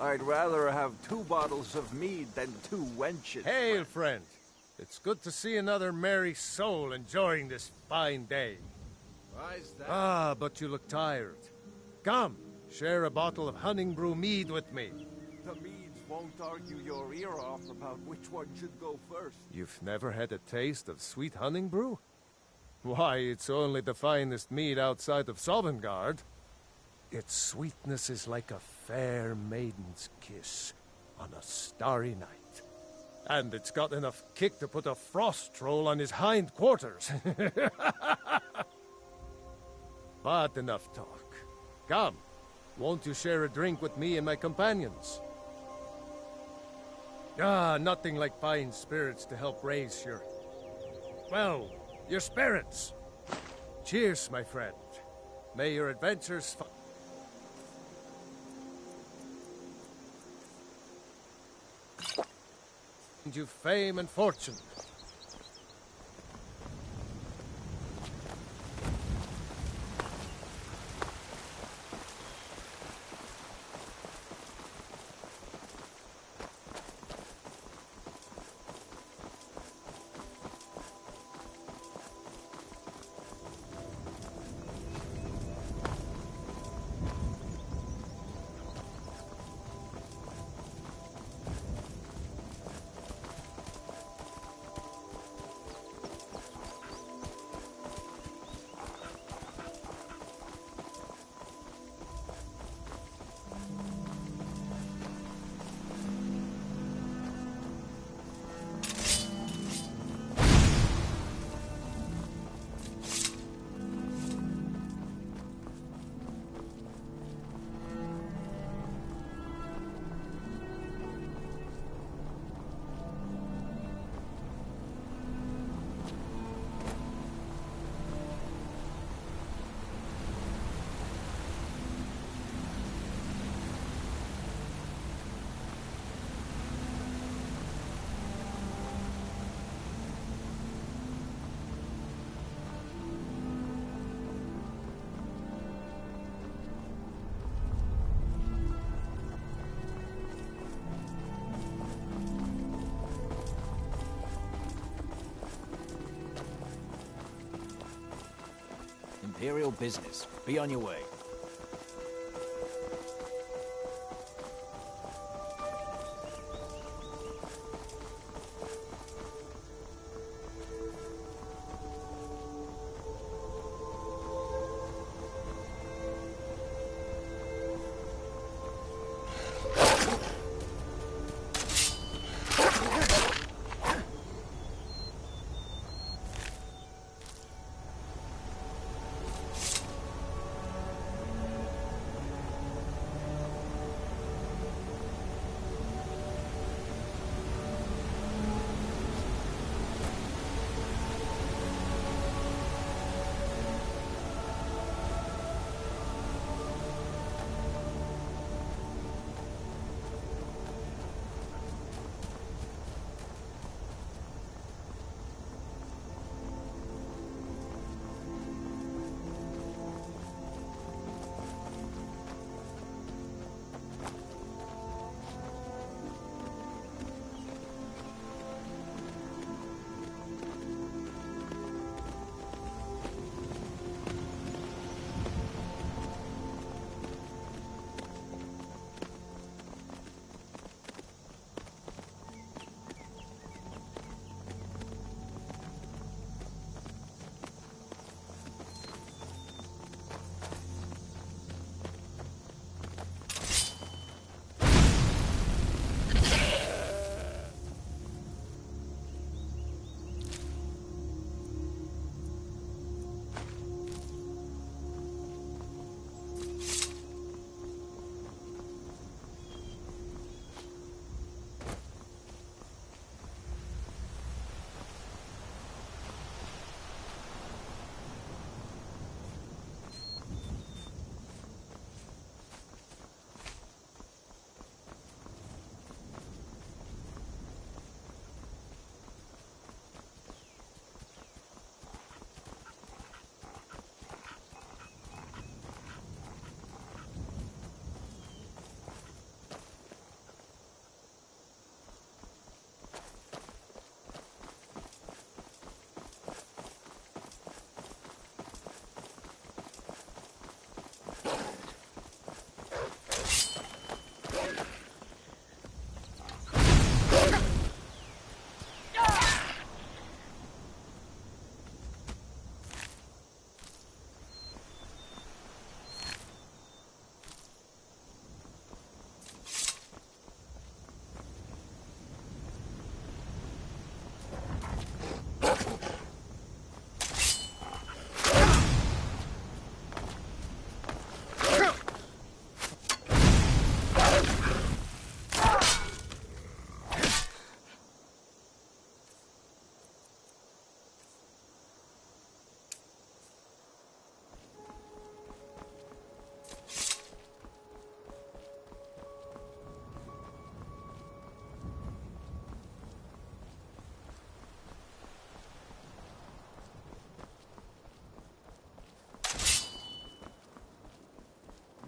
I'd rather have 2 bottles of mead than 2 wenches. Hail, friend. It's good to see another merry soul enjoying this fine day. Why's that? Ah, but you look tired. Come, share a bottle of Hunting Brew mead with me. The meads won't argue your ear off about which one should go first. You've never had a taste of sweet Hunting Brew? Why, it's only the finest mead outside of Sovngarde. Its sweetness is like a fair maiden's kiss on a starry night. And it's got enough kick to put a frost troll on his hind quarters. But enough talk. Come, won't you share a drink with me and my companions? Ah, nothing like fine spirits to help raise your... well, your spirits. Cheers, my friend. May your adventures find you fame and fortune. Imperial business. Be on your way.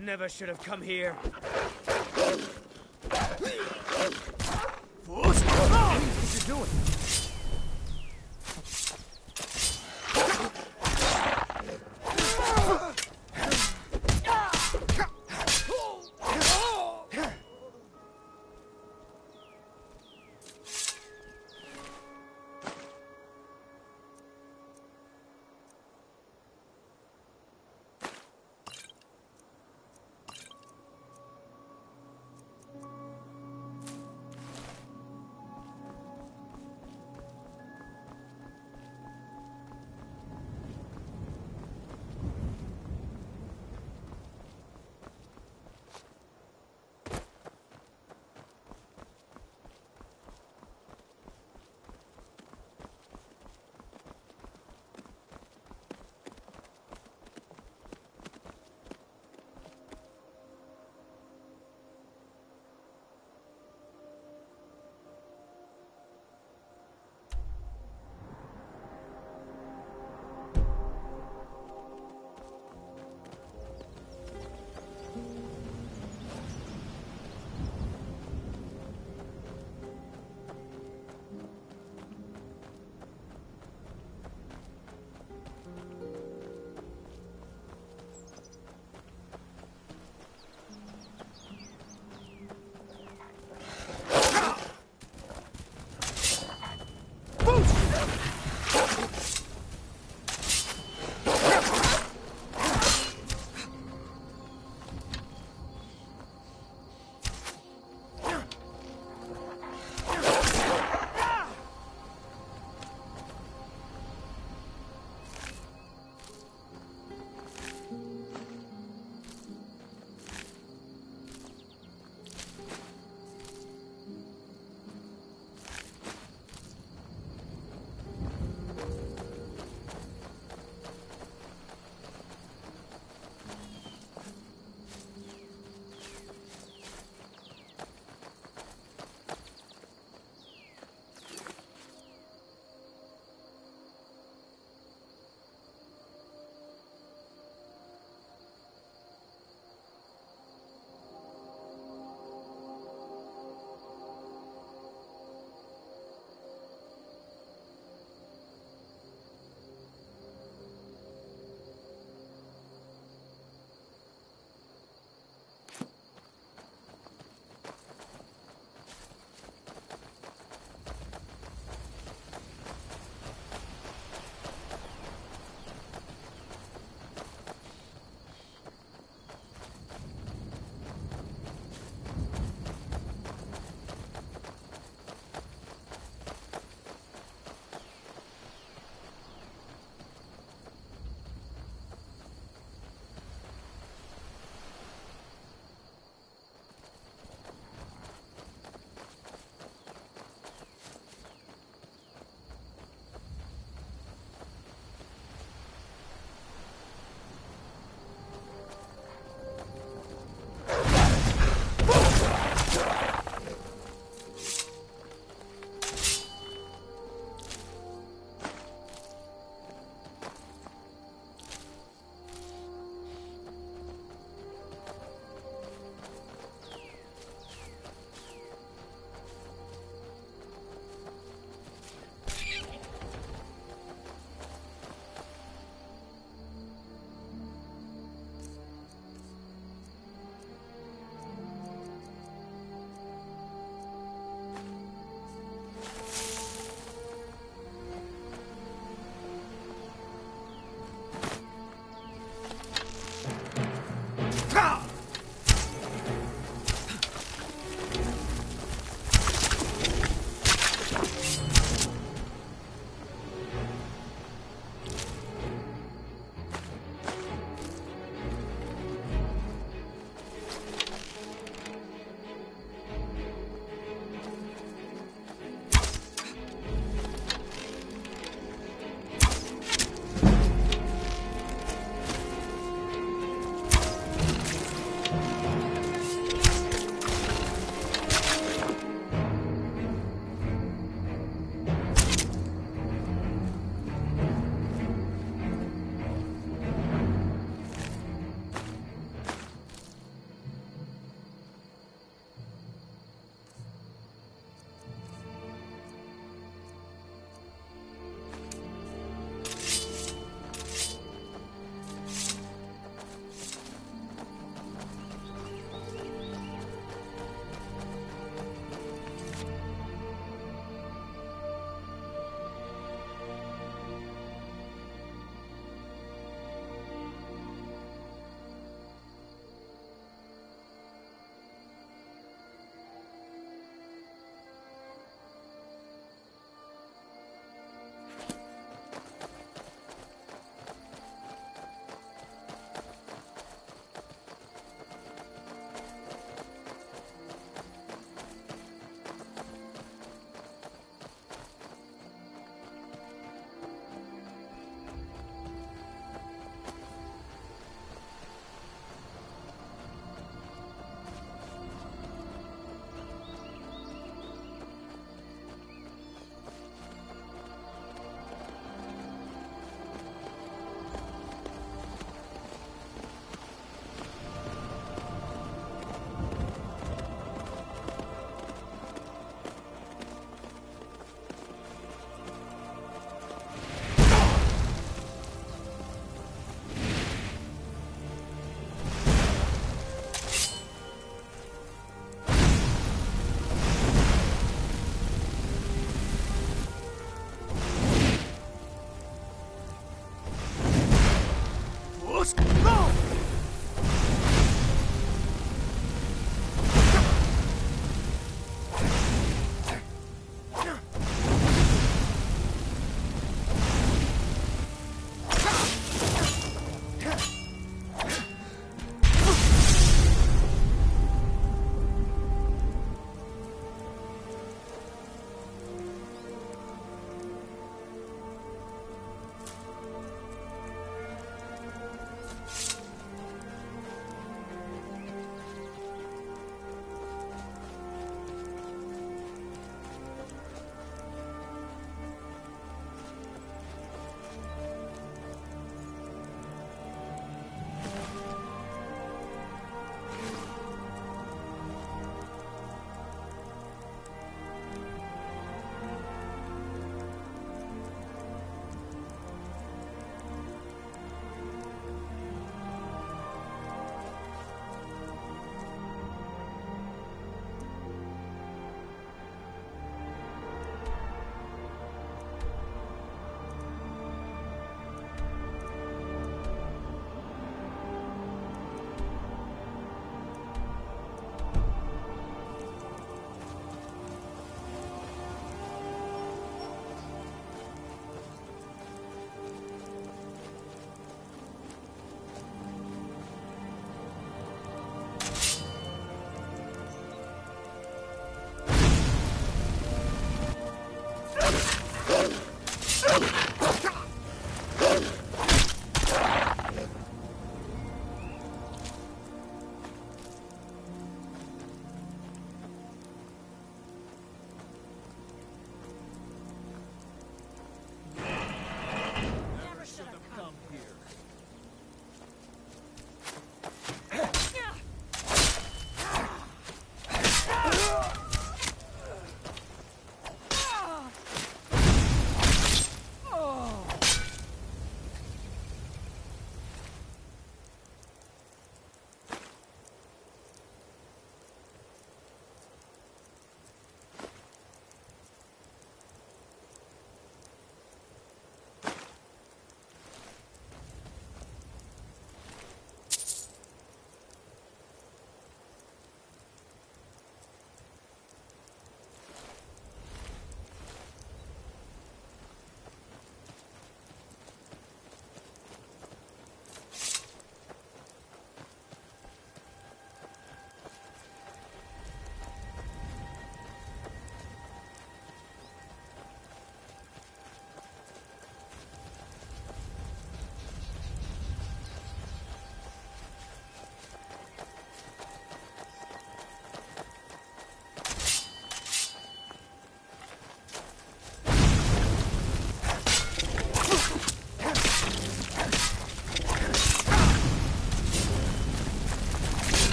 Never should have come here. What are you doing?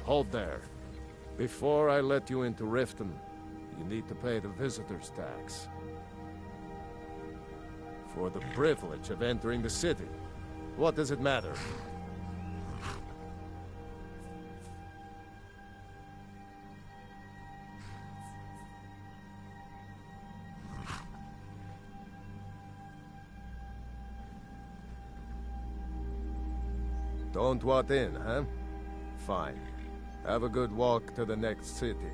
Hold there. Before I let you into Riften, you need to pay the visitor's tax. For the privilege of entering the city. What does it matter? Don't want in, huh? Fine. Have a good walk to the next city.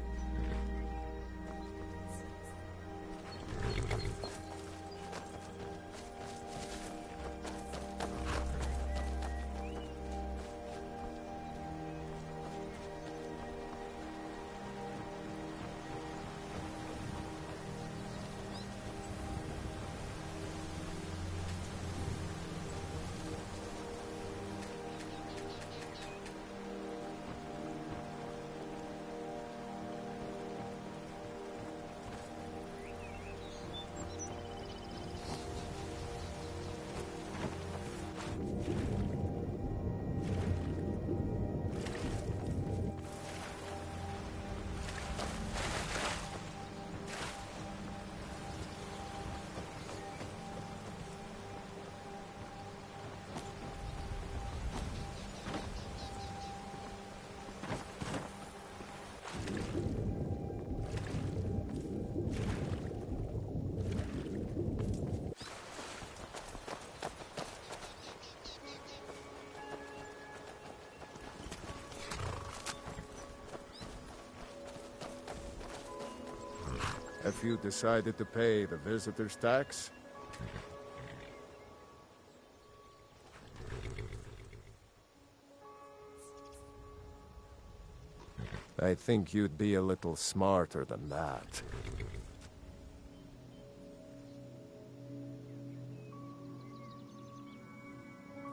Have you decided to pay the visitor's tax? I think you'd be a little smarter than that.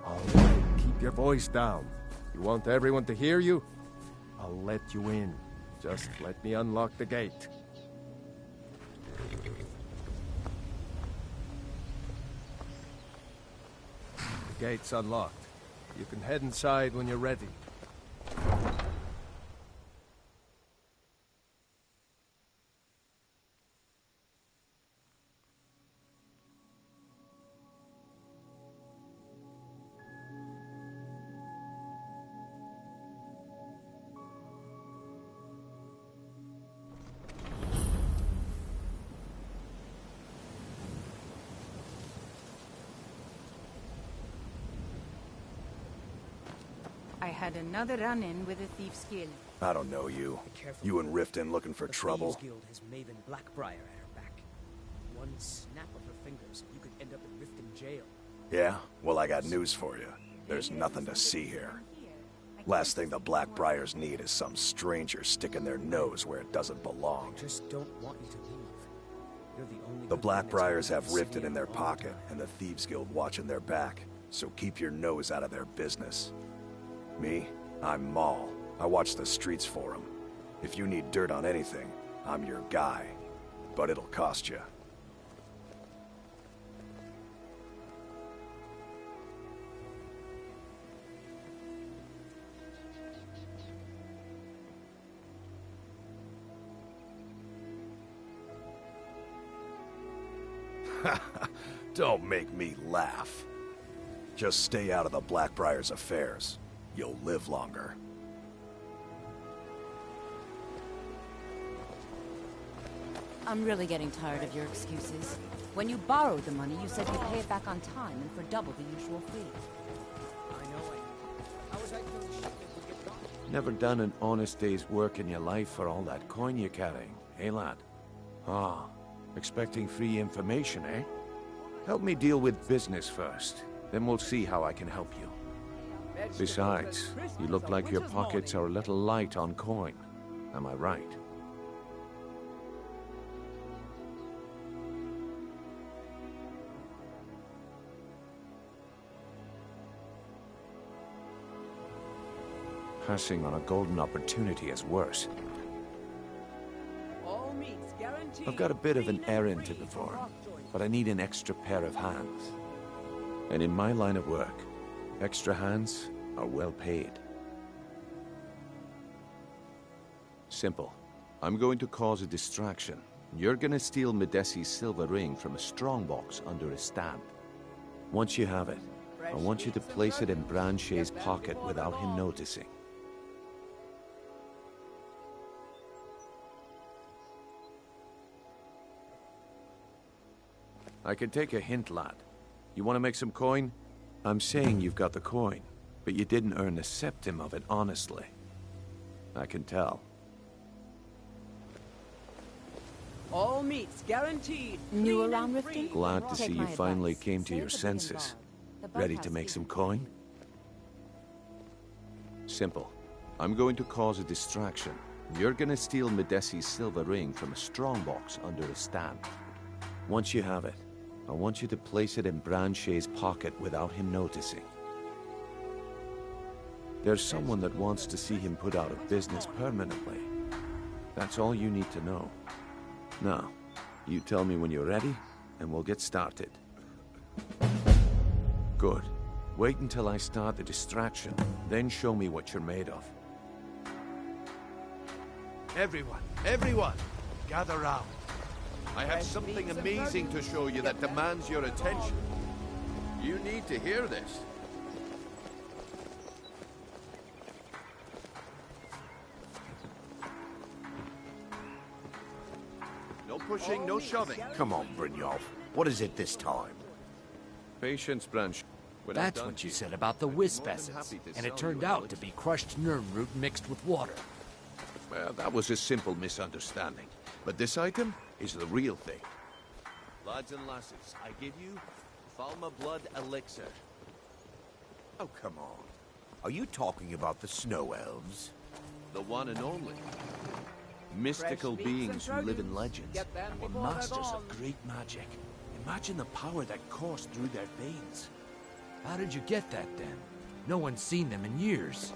All right, keep your voice down. You want everyone to hear you? I'll let you in. Just let me unlock the gate. The gate's unlocked. You can head inside when you're ready. I had another run-in with a thief's guild. I don't know you. You and Riften looking for trouble. The Guild has Maven Blackbriar at her back. One snap of her fingers, and you could end up in Riften jail. Yeah? Well, I got news for you. There's nothing to see here. Last thing the Blackbriars need is some stranger sticking their nose where it doesn't belong. I just don't want you to leave. You're the only The good thing that's Blackbriars happened have to the Riften city in their a long pocket, time. and the Thieves Guild watching their back. So keep your nose out of their business. Me? I'm Maul. I watch the streets for them. If you need dirt on anything, I'm your guy. But it'll cost you. Don't make me laugh. Just stay out of the Blackbriar's affairs. You'll live longer. I'm really getting tired of your excuses. When you borrowed the money, you said you'd pay it back on time and for double the usual fee. I know. How was I going to ship it would get gone? Never done an honest day's work in your life for all that coin you're carrying, eh, lad? Ah, expecting free information, eh? Help me deal with business first, then we'll see how I can help you. Besides, you look like your pockets are a little light on coin. Am I right? Passing on a golden opportunity is worse. All meats guaranteed. I've got a bit of an Free and errand to free perform, from Rockjoy. but I need an extra pair of hands. And in my line of work, extra hands are well paid. Simple. I'm going to cause a distraction. You're gonna steal Medesi's silver ring from a strongbox under his stand. Once you have it, I want you to place it in Branche's pocket without him noticing. I can take a hint, lad. You want to make some coin? I'm saying you've got the coin, but you didn't earn a septim of it honestly. I can tell. All meats guaranteed. New clean around and free. Riften? Glad to Take see you my finally advice. came to Stay your at the big senses. bar. The boat Ready has to make some seating. coin? Simple. I'm going to cause a distraction. You're gonna steal Medesi's silver ring from a strongbox under his stand. Once you have it, I want you to place it in Branche's pocket without him noticing. There's someone that wants to see him put out of business permanently. That's all you need to know. Now, you tell me when you're ready, and we'll get started. Good. Wait until I start the distraction, then show me what you're made of. Everyone, gather round. I have something amazing to show you that demands your attention. You need to hear this. No pushing, no shoving. Come on, Brynjolf. What is it this time? Patience, Branch. When I'm That's done what you here, said about the I'd be wisp more than essence, happy to and it sell turned you an out to be crushed nerm root mixed with water. Well, that was a simple misunderstanding. But this item is the real thing. Lads and lasses, I give you Falma Blood Elixir. Oh, come on. Are you talking about the snow elves? The one and only. Mystical Fresh meats beings and who live in produce. legends. Get them Were before they're masters gone. of great magic. Imagine the power that coursed through their veins. How did you get that, then? No one's seen them in years.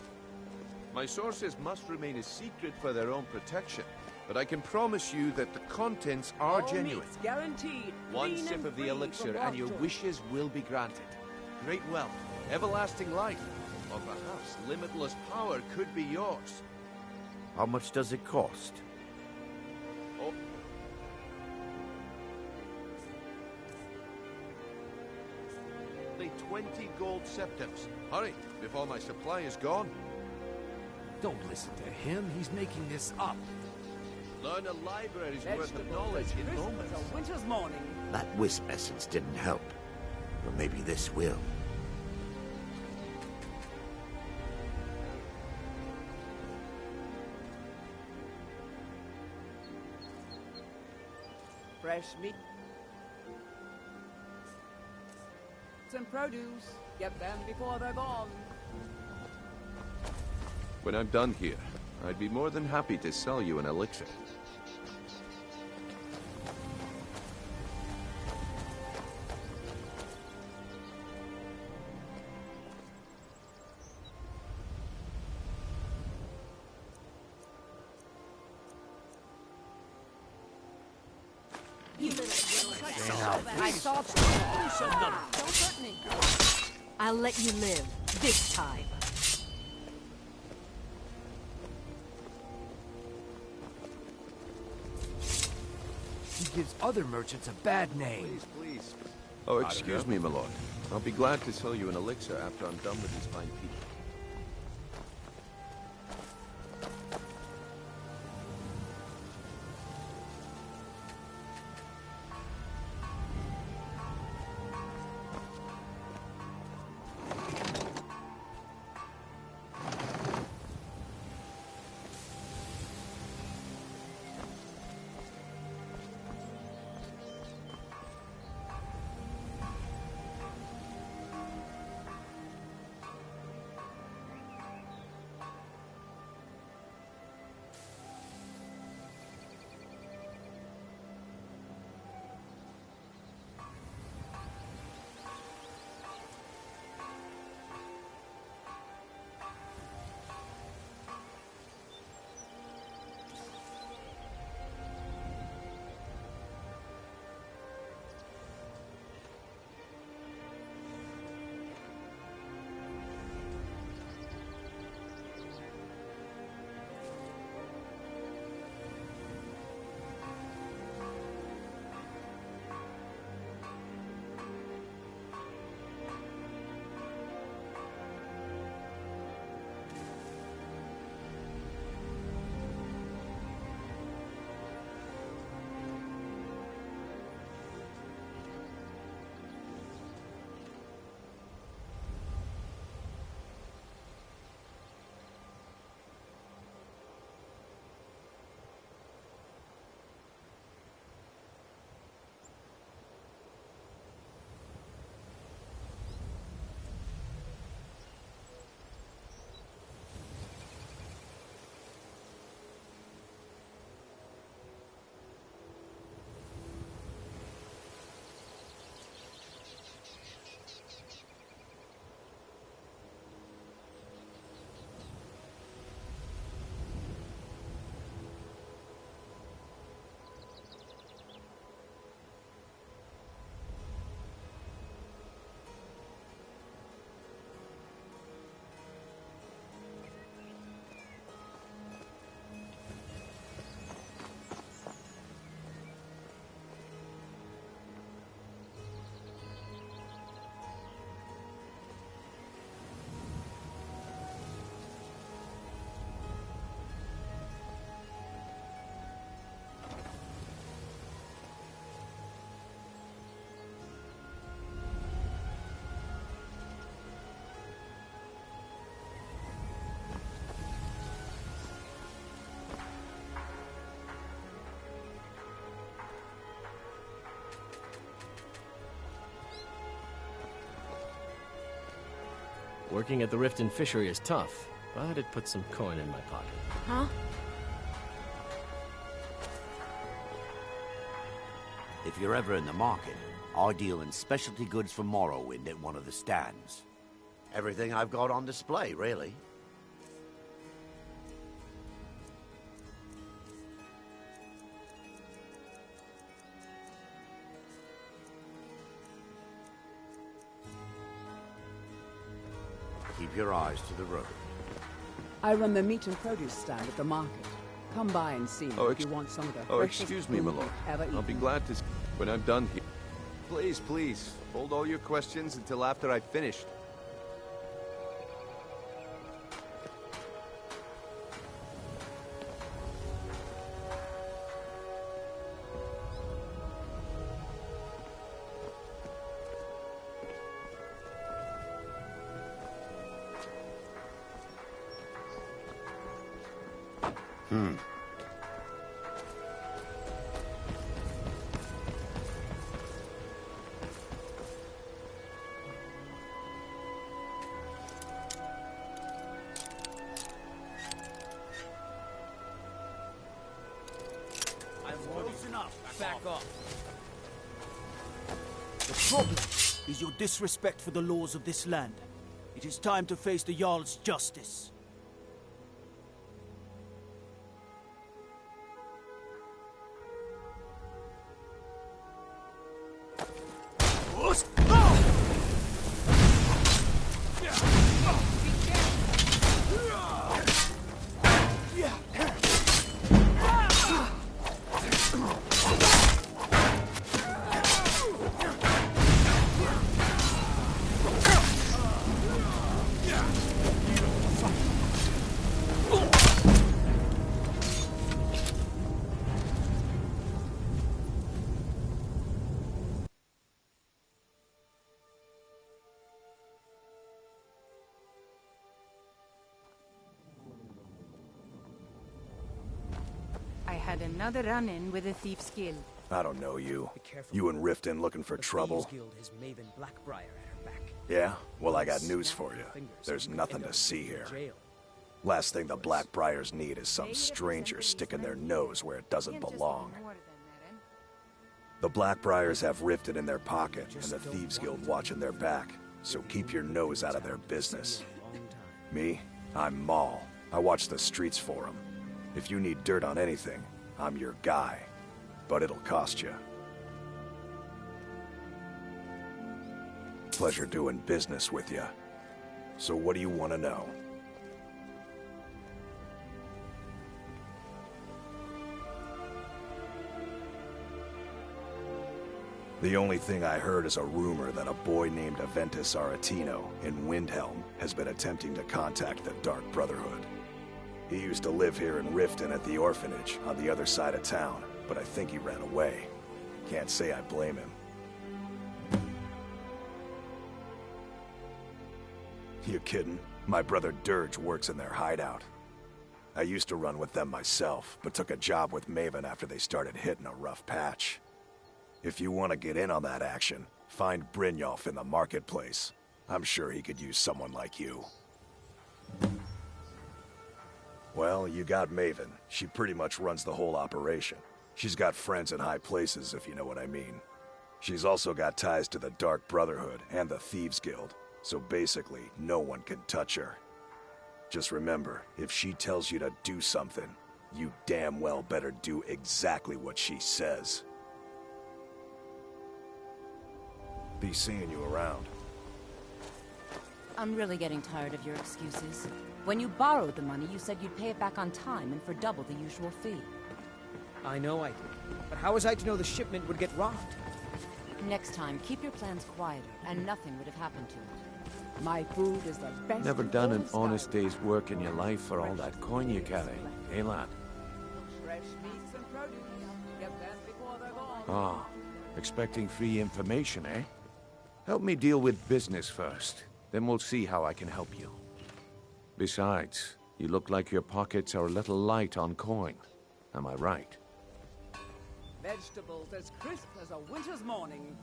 My sources must remain a secret for their own protection, but I can promise you that the contents are All genuine. meats guaranteed. One clean sip and of the free elixir from and your water. wishes will be granted. Great wealth, everlasting life, or perhaps limitless power could be yours. How much does it cost? Oh. Only 20 gold septims. Hurry, before my supply is gone. Don't listen to him. He's making this up. Learn a library's worth of Vegetables knowledge as in crisp moments. as a winter's morning. That wisp essence didn't help. But maybe this will. Fresh meat and produce. Get them before they're gone. When I'm done here, I'd be more than happy to sell you an elixir. I saw that. Don't hurt me. I'll let you live. This time. He gives other merchants a bad name. Please, please. Oh, excuse me, my lord. I'll be glad to sell you an elixir after I'm done with these fine people. Working at the Riften fishery is tough, but it puts some coin in my pocket. Huh? If you're ever in the market, I deal in specialty goods for Morrowind at one of the stands. Everything I've got on display, really. Keep your eyes to the road. I run the meat and produce stand at the market. Come by and see me if you want some of the freshest excuse me, food my lord. you've ever I'll be eaten. glad to when I'm done here. Please, please, hold all your questions until after I've finished. Back off. The problem is your disrespect for the laws of this land. It is time to face the Jarl's justice. I had another run-in with a thief's guild. I don't know you. Be careful. You and Riften looking for The trouble? Thieves Guild has Maven Blackbriar at her back. Yeah? Well, I got news Snap for your you. fingers There's and you nothing end to up see in here. jail. Last thing the Blackbriars need is some stranger sticking their nose where it doesn't belong. The Blackbriars have Riften in their pocket, and the Thieves Guild watching their back. So keep your nose out of their business. Me? I'm Maul. I watch the streets for them. If you need dirt on anything, I'm your guy. But it'll cost you. Pleasure doing business with you. So what do you want to know? The only thing I heard is a rumor that a boy named Aventus Aretino in Windhelm has been attempting to contact the Dark Brotherhood. He used to live here in Riften at the orphanage on the other side of town, but I think he ran away. Can't say I blame him. You kidding? My brother Dirge works in their hideout. I used to run with them myself, but took a job with Maven after they started hitting a rough patch. If you want to get in on that action, find Brynjolf in the marketplace. I'm sure he could use someone like you. Well, you got Maven. She pretty much runs the whole operation. She's got friends in high places, if you know what I mean. She's also got ties to the Dark Brotherhood and the Thieves Guild, so basically, no one can touch her. Just remember, if she tells you to do something, you damn well better do exactly what she says. Be seeing you around. I'm really getting tired of your excuses. When you borrowed the money, you said you'd pay it back on time and for double the usual fee. I know I did. But how was I to know the shipment would get robbed? Next time, keep your plans quieter, and nothing would have happened to it. My food is the best. Never in done all an Skyrim. honest day's work in your life for all that coin you carry, eh, lad? Fresh meats and produce. Get them before they're gone. Ah, expecting free information, eh? Help me deal with business first, then we'll see how I can help you. Besides, you look like your pockets are a little light on coin. Am I right? Vegetables as crisp as a winter's morning.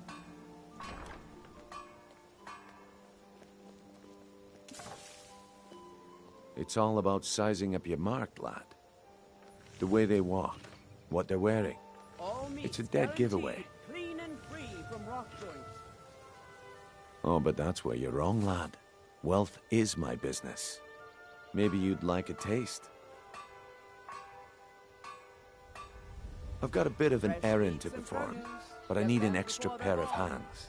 It's all about sizing up your mark, lad. The way they walk, what they're wearing. It's a dead giveaway. Clean and free from rock joints. Oh, but that's where you're wrong, lad. Wealth is my business. Maybe you'd like a taste. I've got a bit of an errand to perform, but I need an extra pair of hands.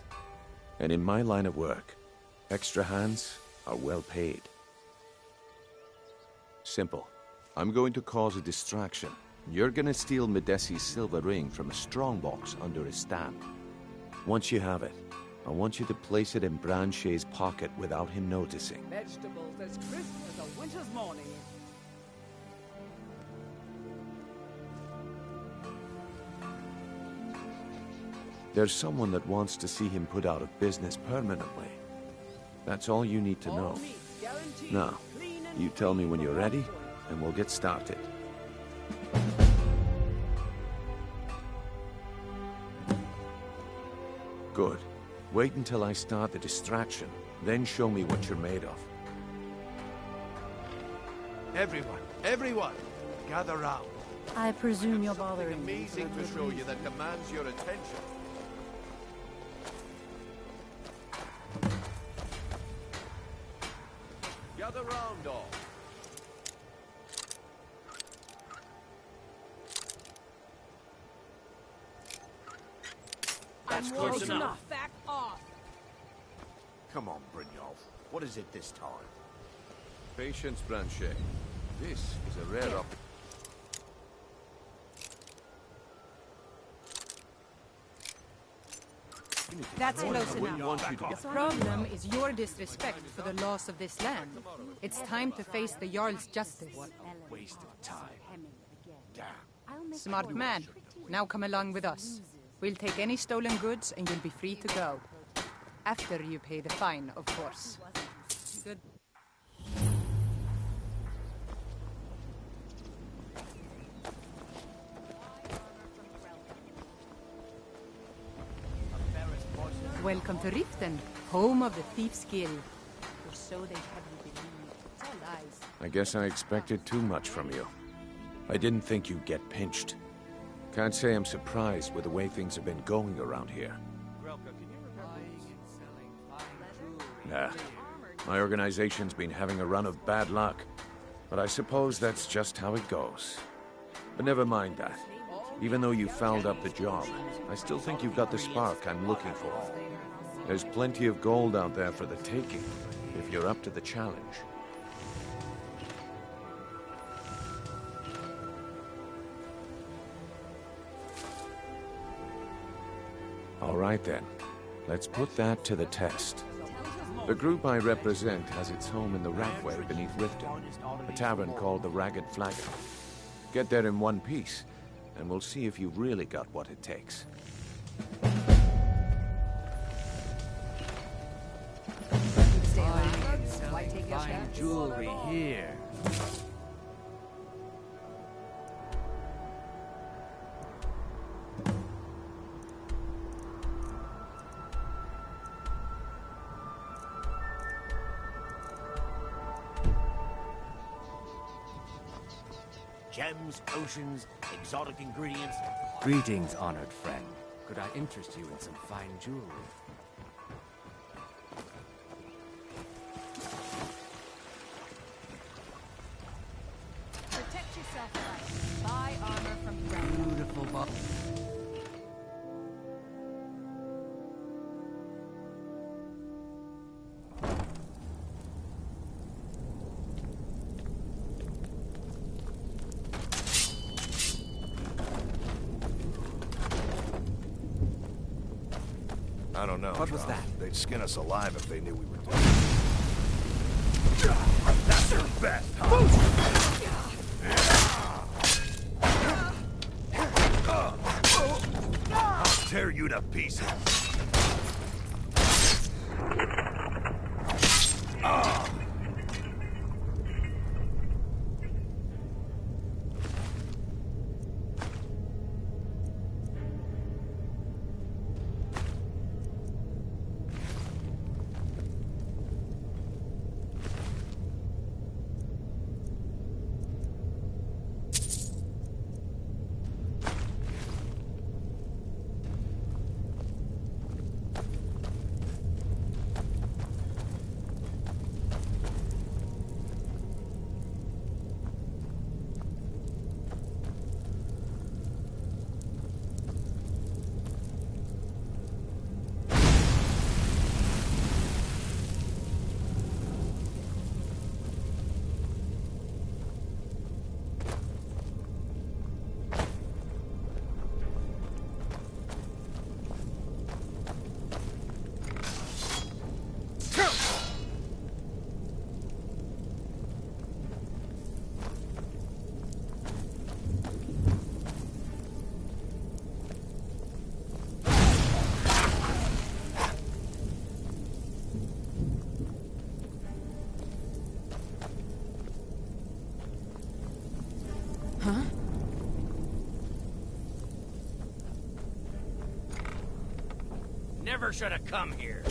And in my line of work, extra hands are well paid. Simple. I'm going to cause a distraction. You're gonna steal Medesi's silver ring from a strongbox under his stand. Once you have it, I want you to place it in Branche's pocket without him noticing. Vegetables as crisp as a winter's morning. There's someone that wants to see him put out of business permanently. That's all you need to know. Now, you tell me when you're ready, and we'll get started. Good. Wait until I start the distraction, then show me what you're made of. Everyone, gather round. I presume you're Something bothering me. amazing to show you that demands your attention. Gather round, all. That's close enough. Back off. Come on, Brynjolf. What is it this time? Patience, Branche. This is a rare opportunity. That's close I wouldn't enough. want you to get... The problem is your disrespect for the laws of this land. It's time to face the Jarl's justice. Waste of time. Smart man. Now come along with us. We'll take any stolen goods and you'll be free to go. After you pay the fine, of course. Good. Welcome to Riften, home of the Thief's Guild. Or so they have you believe. It's all lies. I guess I expected too much from you. I didn't think you'd get pinched. Can't say I'm surprised with the way things have been going around here. Nah. My organization's been having a run of bad luck. But I suppose that's just how it goes. But never mind that. Even though you fouled up the job, I still think you've got the spark I'm looking for. There's plenty of gold out there for the taking, if you're up to the challenge. All right then, let's put that to the test. The group I represent has its home in the Rackway beneath Riften, a tavern called the Ragged Flagon. Get there in one piece, and we'll see if you've really got what it takes. Fine jewelry here. Gems, potions, exotic ingredients. Greetings, honored friend. Could I interest you in some fine jewelry? Protect yourself, right? Buy armor from friends. Beautiful bottle. I don't know. What was that? They'd skin us alive if they knew we were doing it. That's their best, huh? I'll tear you to pieces. never should have come here.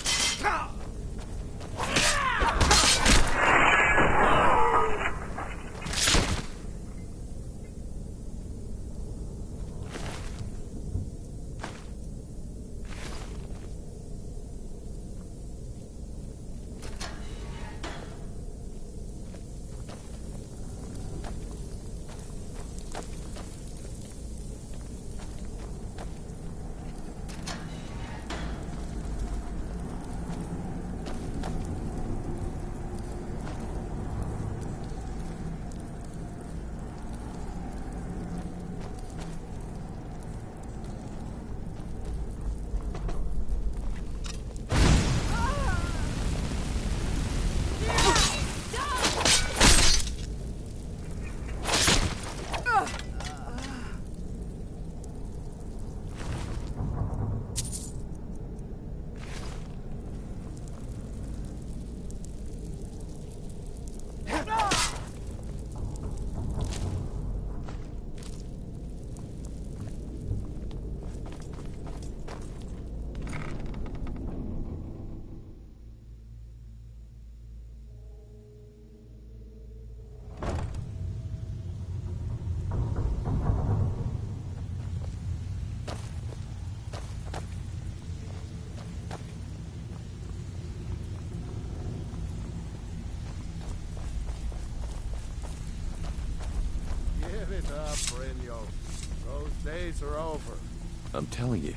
Give it up, Brynjolf. Those days are over. I'm telling you,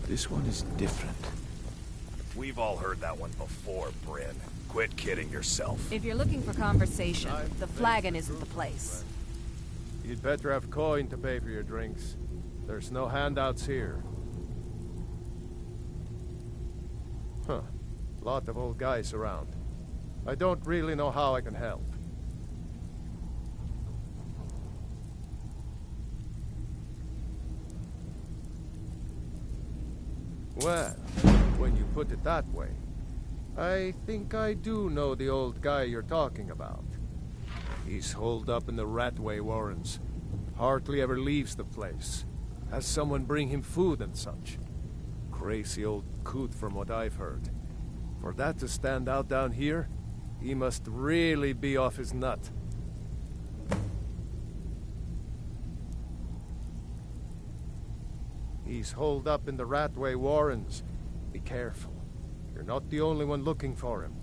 this one is different. We've all heard that one before, Bryn. Quit kidding yourself. If you're looking for conversation, the flagon isn't the place. You'd better have coin to pay for your drinks. There's no handouts here. Huh. Lot of old guys around. I don't really know how I can help. Well, when you put it that way, I think I do know the old guy you're talking about. He's holed up in the Ratway Warrens. Hardly ever leaves the place. Has someone bring him food and such. Crazy old coot from what I've heard. For that to stand out down here, he must really be off his nut. He's holed up in the Ratway Warrens. Be careful. You're not the only one looking for him.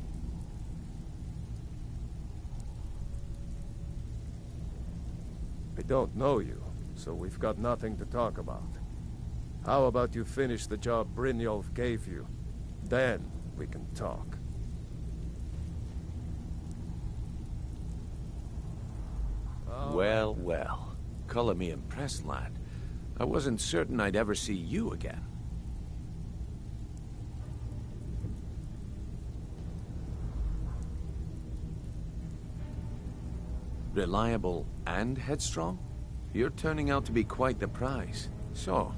I don't know you, so we've got nothing to talk about. How about you finish the job Brynjolf gave you? Then we can talk. Well, well. Color me impressed, lad. I wasn't certain I'd ever see you again. Reliable and headstrong? You're turning out to be quite the prize. So,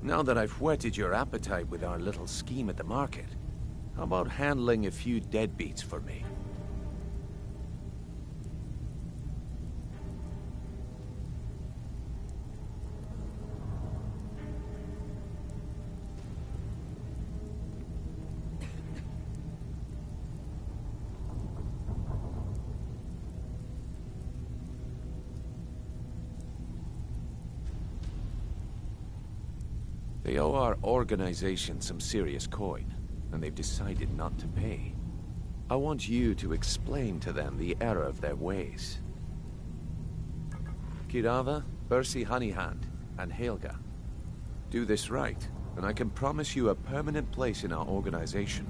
now that I've whetted your appetite with our little scheme at the market, how about handling a few deadbeats for me? They owe our organization some serious coin, and they've decided not to pay. I want you to explain to them the error of their ways. Kirava, Bersi Honeyhand, and Helga. Do this right, and I can promise you a permanent place in our organization.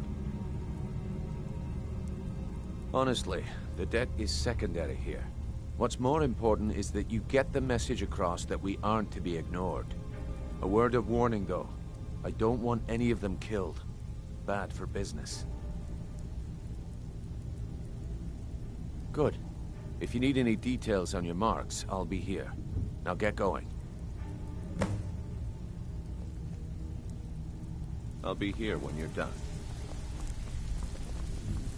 Honestly, the debt is secondary here. What's more important is that you get the message across that we aren't to be ignored. A word of warning, though. I don't want any of them killed. Bad for business. Good. If you need any details on your marks, I'll be here. Now get going. I'll be here when you're done.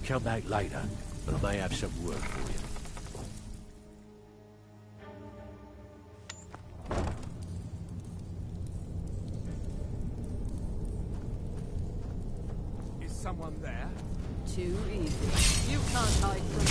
Come back later, and I may have some work for you. Too easy. You can't hide from me.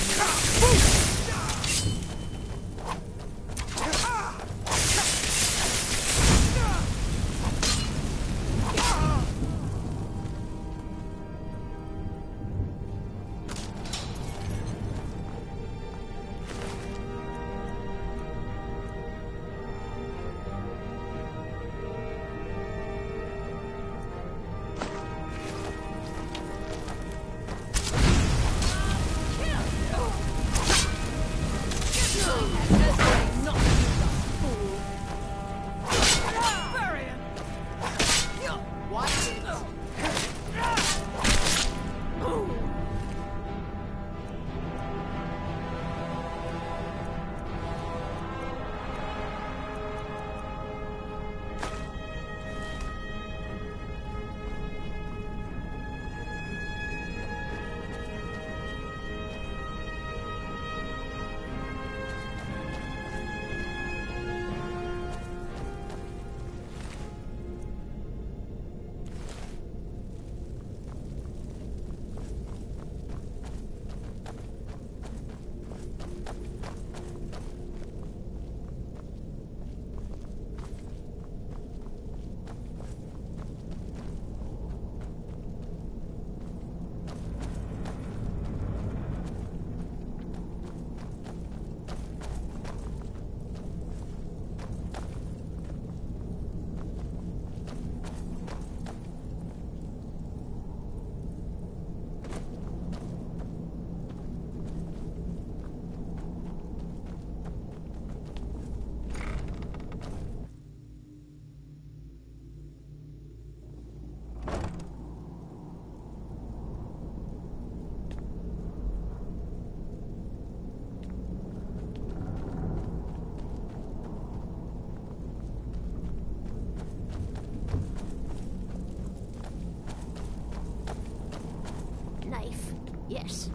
Yes.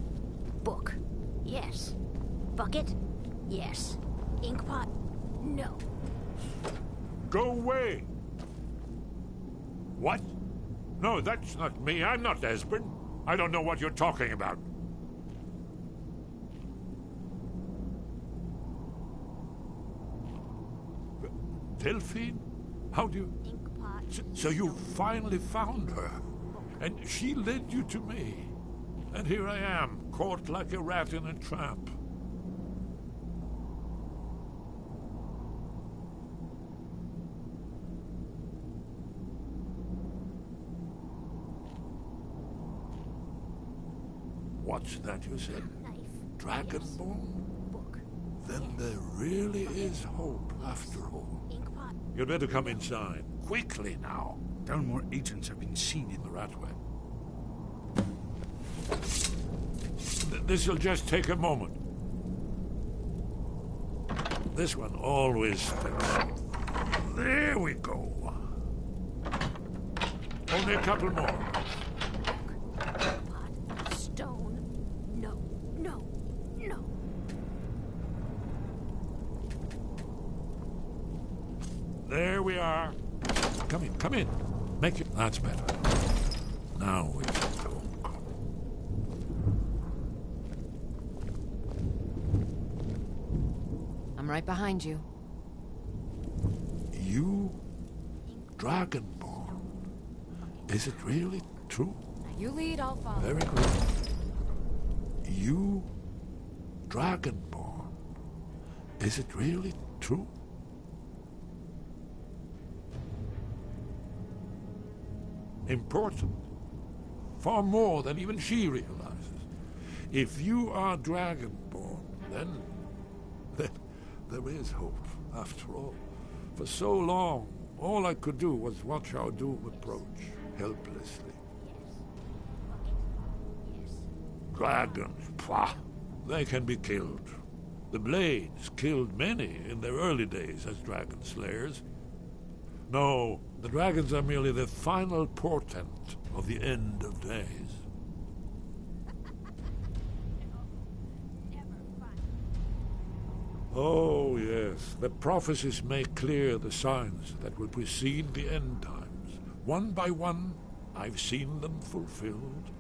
Book. Yes. Bucket? Yes. Inkpot? No. Go away! What? No, that's not me. I'm not Esbern. I don't know what you're talking about. Delphine? How do you... So you finally found her. And she led you to me. And here I am, caught like a rat in a trap. What's that you said? Dragonborn? Book. Then there really is hope after all. You'd better come inside. Quickly now. Downmore agents have been seen in the Ratway. This'll just take a moment. This one always sticks. There we go. Only a couple more. Stone. No. No. No. There we are. Come in, come in. Make it. That's better. Now we can go. I'm right behind you. You? Dragonborn? Is it really true? You lead, I'll follow. Very good. You? Dragonborn? Is it really true? Important. Far more than even she realizes. If you are Dragonborn, then there is hope, after all. For so long, all I could do was watch our doom approach, helplessly. Dragons, pah! They can be killed. The Blades killed many in their early days as dragon slayers. No, the dragons are merely the final portent of the end of days. Oh, yes. The prophecies make clear the signs that will precede the end times. One by one, I've seen them fulfilled.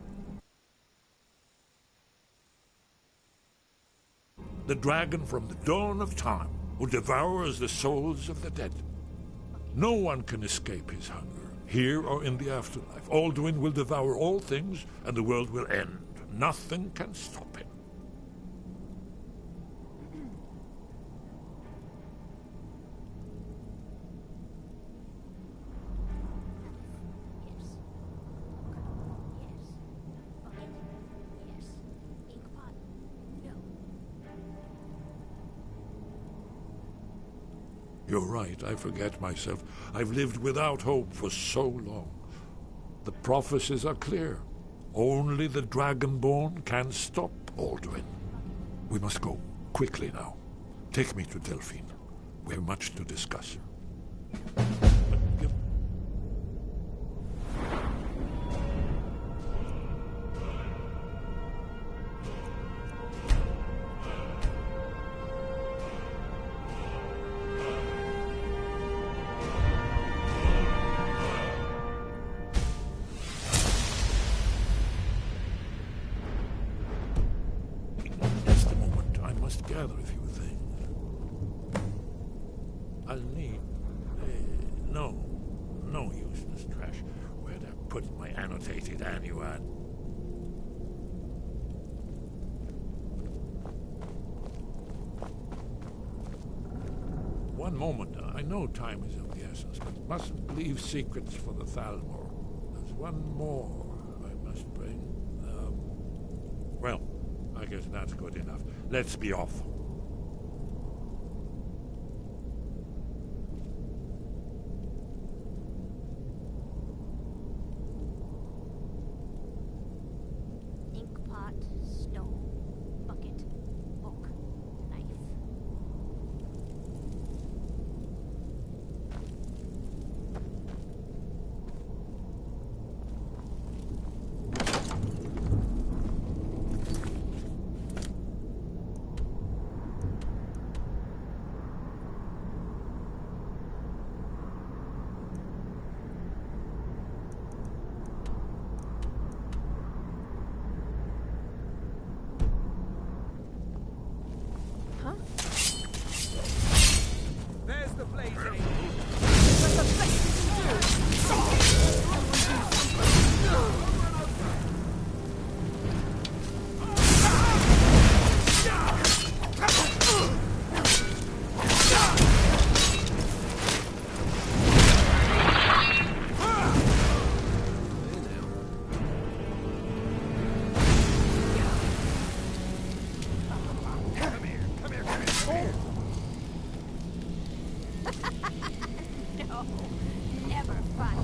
The dragon from the dawn of time, who devours the souls of the dead. No one can escape his hunger, here or in the afterlife. Alduin will devour all things, and the world will end. Nothing can stop him. You're right, I forget myself. I've lived without hope for so long. The prophecies are clear. Only the Dragonborn can stop Alduin. We must go, quickly now. Take me to Delphine. We have much to discuss. Gather a few things. I'll need... no useless trash. Where'd I put my annotated annuad? One moment. I know time is of the essence, but mustn't leave secrets for the Thalmor. There's one more I must bring. Well, I guess that's good enough. Let's be off. Inkpot, stone, bucket, book, knife. There's the blazing. No, never fun.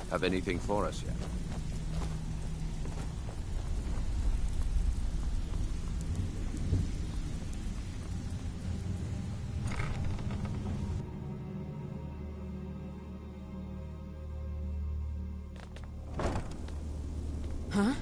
Have anything for us yet? Huh?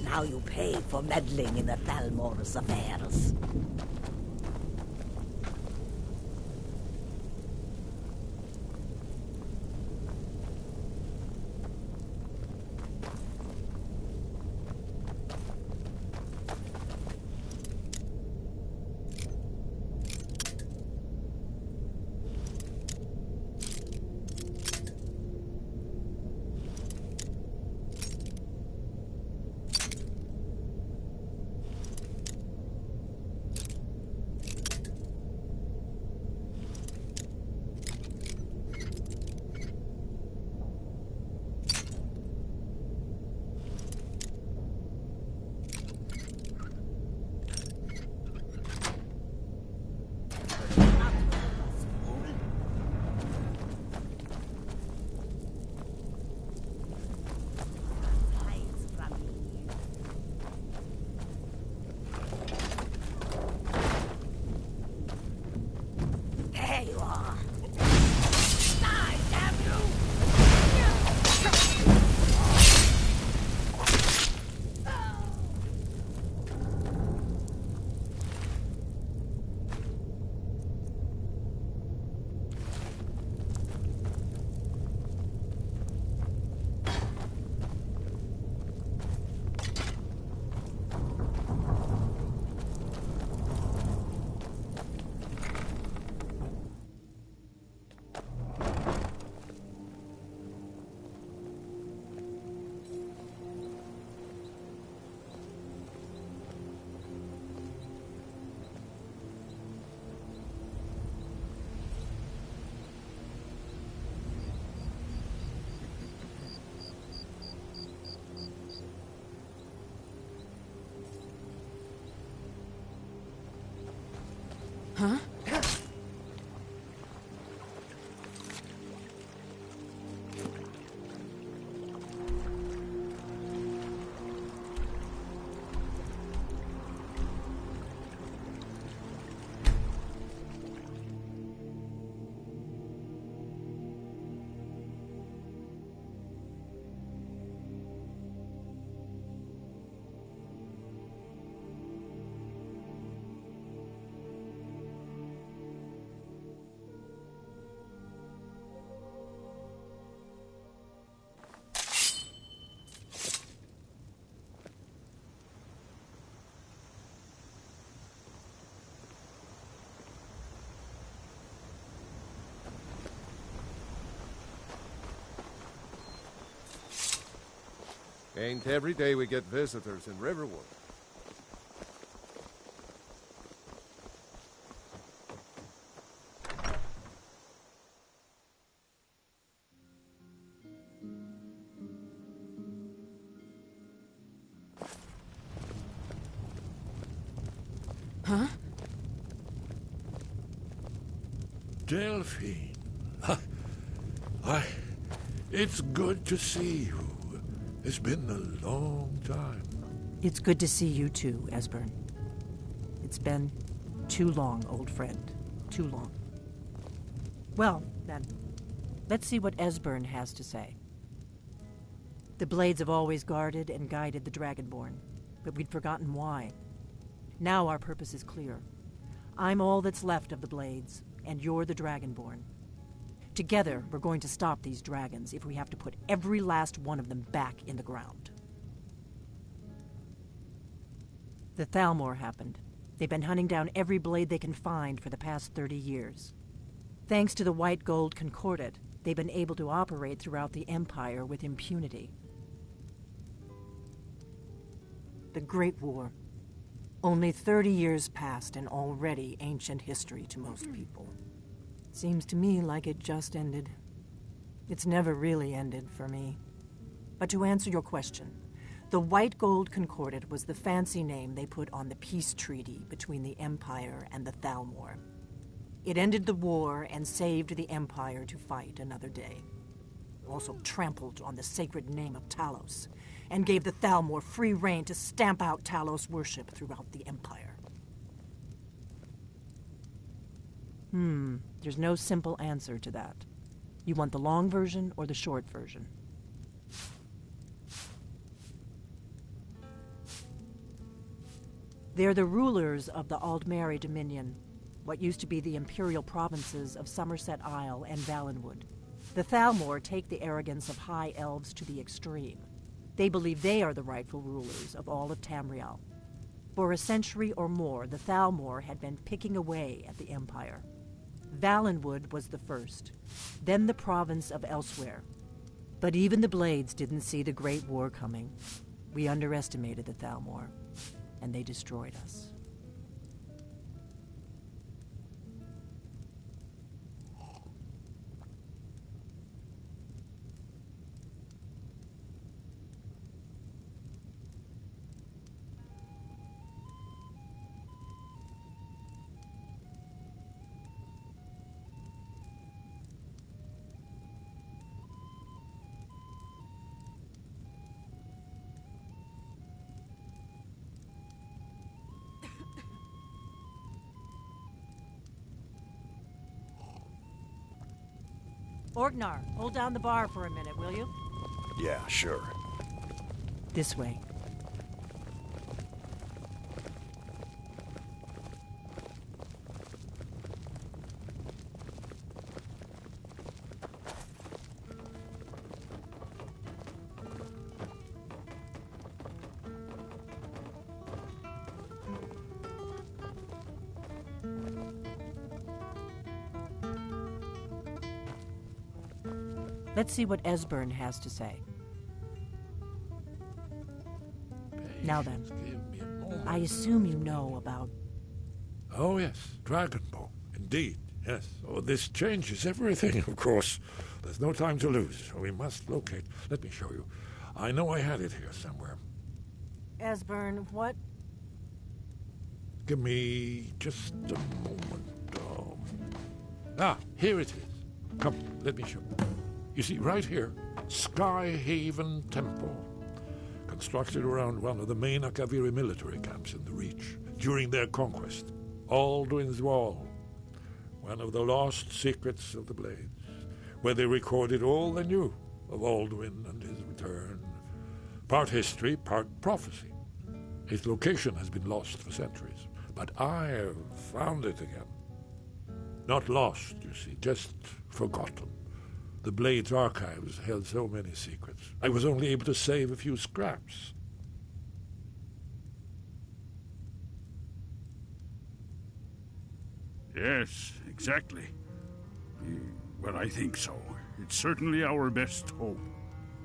Now you pay for meddling in the Thalmor's affairs. Huh? Ain't every day we get visitors in Riverwood. Huh? Delphine. It's good to see you. It's been a long time. It's good to see you too, Esbern. It's been too long, old friend. Too long. Well, then, let's see what Esbern has to say. The Blades have always guarded and guided the Dragonborn, but we'd forgotten why. Now our purpose is clear. I'm all that's left of the Blades, and you're the Dragonborn. Together, we're going to stop these dragons if we have to put every last one of them back in the ground. The Thalmor happened. They've been hunting down every blade they can find for the past 30 years. Thanks to the White Gold Concordat, they've been able to operate throughout the Empire with impunity. The Great War. Only 30 years passed and already ancient history to most people. Seems to me like it just ended. It's never really ended for me. But to answer your question, the White Gold Concordat was the fancy name they put on the peace treaty between the Empire and the Thalmor. It ended the war and saved the Empire to fight another day. Also trampled on the sacred name of Talos, and gave the Thalmor free rein to stamp out Talos worship throughout the Empire. There's no simple answer to that. You want the long version or the short version? They're the rulers of the Aldmeri Dominion, what used to be the imperial provinces of Somerset Isle and Valenwood. The Thalmor take the arrogance of high elves to the extreme. They believe they are the rightful rulers of all of Tamriel. For a century or more, the Thalmor had been picking away at the Empire. Valenwood was the first, then the province of Elsewhere. But even the Blades didn't see the Great War coming. We underestimated the Thalmor, and they destroyed us. Orgnar, hold down the bar for a minute, will you? Yeah, sure. This way. Let's see what Esbern has to say. Now then, I assume you know about... Oh, yes, Dragonborn. Indeed, yes. Oh, this changes everything, of course. There's no time to lose. We must locate. Let me show you. I know I had it here somewhere. Esbern, what? Give me just a moment. Here it is. Come, let me show you. You see, right here, Skyhaven Temple, constructed around one of the main Akaviri military camps in the Reach during their conquest. Alduin's Wall, one of the lost secrets of the Blades, where they recorded all they knew of Alduin and his return. Part history, part prophecy. Its location has been lost for centuries, but I have found it again. Not lost, you see, just forgotten. The Blade's archives held so many secrets. I was only able to save a few scraps. Yes, exactly. Well, I think so. It's certainly our best hope.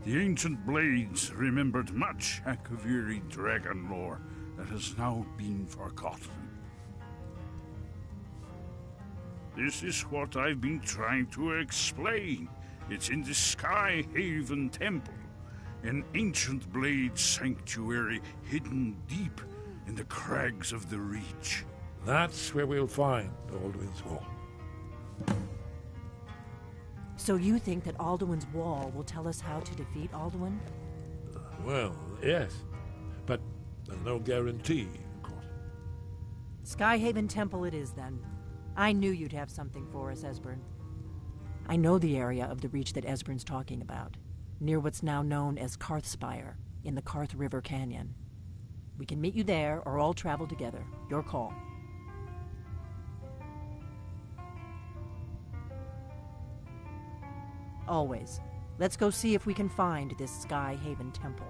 The ancient Blades remembered much Akaviri dragon lore that has now been forgotten. This is what I've been trying to explain. It's in the Skyhaven Temple, an ancient blade sanctuary hidden deep in the crags of the Reach. That's where we'll find Alduin's Wall. So you think that Alduin's Wall will tell us how to defeat Alduin? Well, yes. But there's no guarantee, of course. Skyhaven Temple it is, then. I knew you'd have something for us, Esbern. I know the area of the Reach that Esbern's talking about, near what's now known as Karthspire, in the Karth River Canyon. We can meet you there, or all travel together. Your call. Always. Let's go see if we can find this Skyhaven Temple.